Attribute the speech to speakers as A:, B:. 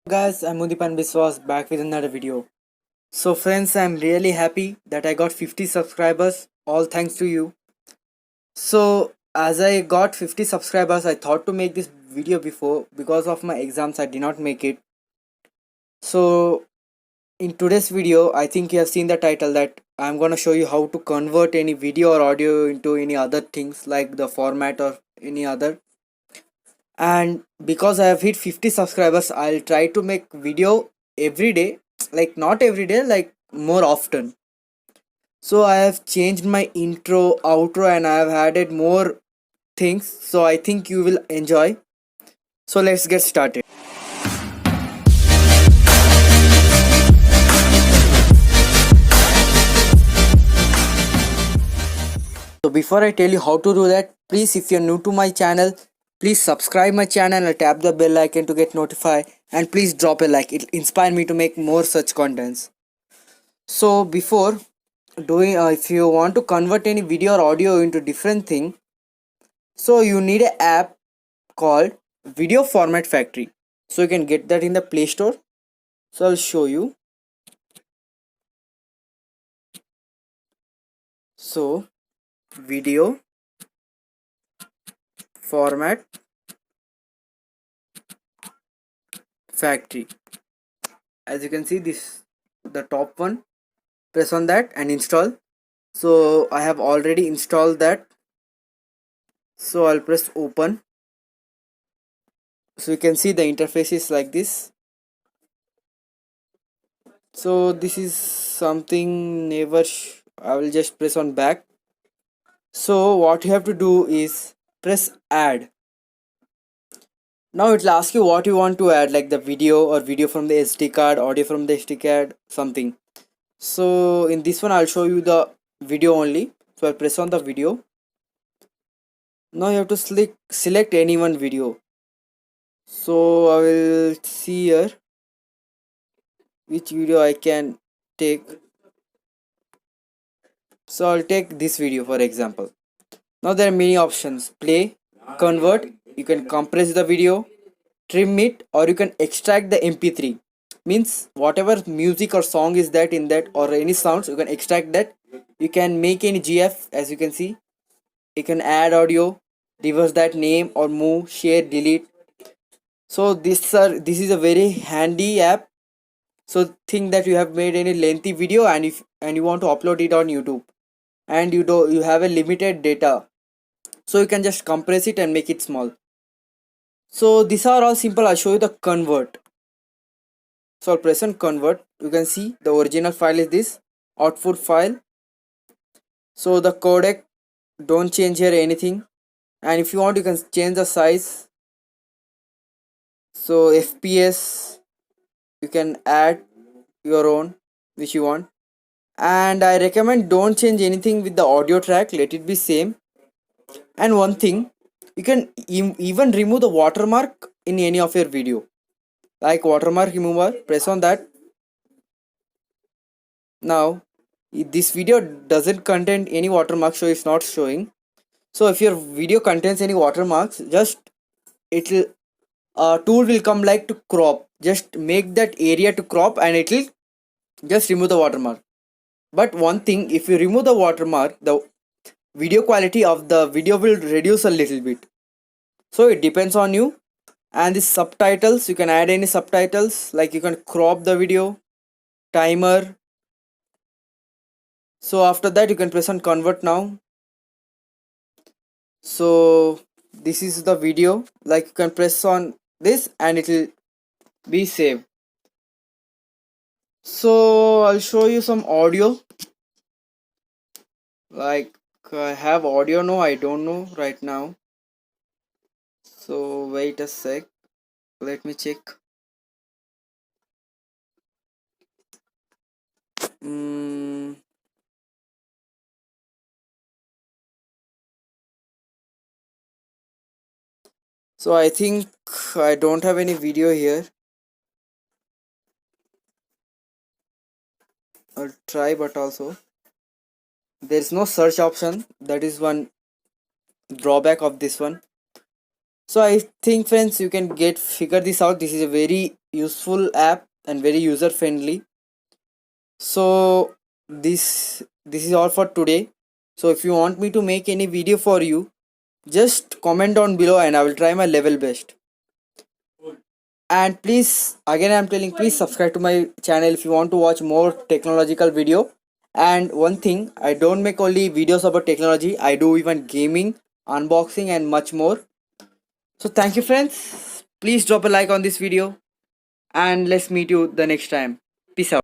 A: Guys, I'm Mudipan Biswas back with another video. So friends, I'm really happy that I got 50 subscribers, all thanks to you. So as I got 50 subscribers, I thought to make this video before. Because of my exams I did not make it. So in today's video, I think you have seen the title that I'm gonna show you how to convert any video or audio into any other things like the format or any other. And because I have hit 50 subscribers, I'll try to make video every day, like not every day, like more often. So I have changed my intro, outro, and I have added more things, so I think you will enjoy. So let's get started. So before I tell you how to do that, please, if you're new to my channel, please subscribe my channel and tap the bell icon to get notified, and please drop a like. It inspire me to make more such contents. So before doing if you want to convert any video or audio into different thing, so you need an app called Video Format Factory. So you can get that in the Play Store. So I'll show you. So Video Format Factory, as you can see, this the top one. Press on that and install. So I have already installed that, so I'll press open. So you can see the interface is like this. So this is something never I will just press on back. So what you have to do is press add. Now it will ask you what you want to add, like the video or video from the SD card, audio from the SD card, something. So in this one I'll show you the video only. So I'll press on the video. Now you have to select any one video. So I will see here which video I can take. So I'll take this video for example. Now there are many options: play, convert, you can compress the video, trim it, or you can extract the mp3. Means whatever music or song is that in that, or any sounds, you can extract that. You can make any gif, as you can see. You can add audio, reverse that, name or move, share, delete. So this is a very handy app. So think that you have made any lengthy video, and if and you want to upload it on YouTube, and you have a limited data, so you can just compress it and make it small. So these are all simple. I'll show you the convert. So I'll press on convert. You can see the original file is this output file. So the codec, don't change here anything, and if you want you can change the size. So FPS, you can add your own which you want, and I recommend don't change anything with the audio track, let it be same. And one thing, you can even remove the watermark in any of your video, like watermark remover. Press on that. Now this video doesn't contain any watermark, so it's not showing. So if your video contains any watermarks, just it will tool will come like to crop. Just make that area to crop and it will just remove the watermark. But one thing, if you remove the watermark, the video quality of the video will reduce a little bit. So it depends on you. And the subtitles, you can add any subtitles, like you can crop the video, timer. So after that you can press on convert now. So this is the video, like you can press on this and it will be saved. So I'll show you some audio. Like I have audio, no, I don't know right now. So wait a sec, let me check. So I think I don't have any video here. I'll try, but also there's no search option. That is one drawback of this one. So I think friends, you can figure this out. This is a very useful app and very user friendly. So this is all for today. So if you want me to make any video for you, just comment down below and I will try my level best. And please, again I'm telling, please subscribe to my channel if you want to watch more technological video. And one thing, I don't make only videos about technology, I do even gaming, unboxing and much more. So thank you friends, please drop a like on this video and let's meet you the next time. Peace out.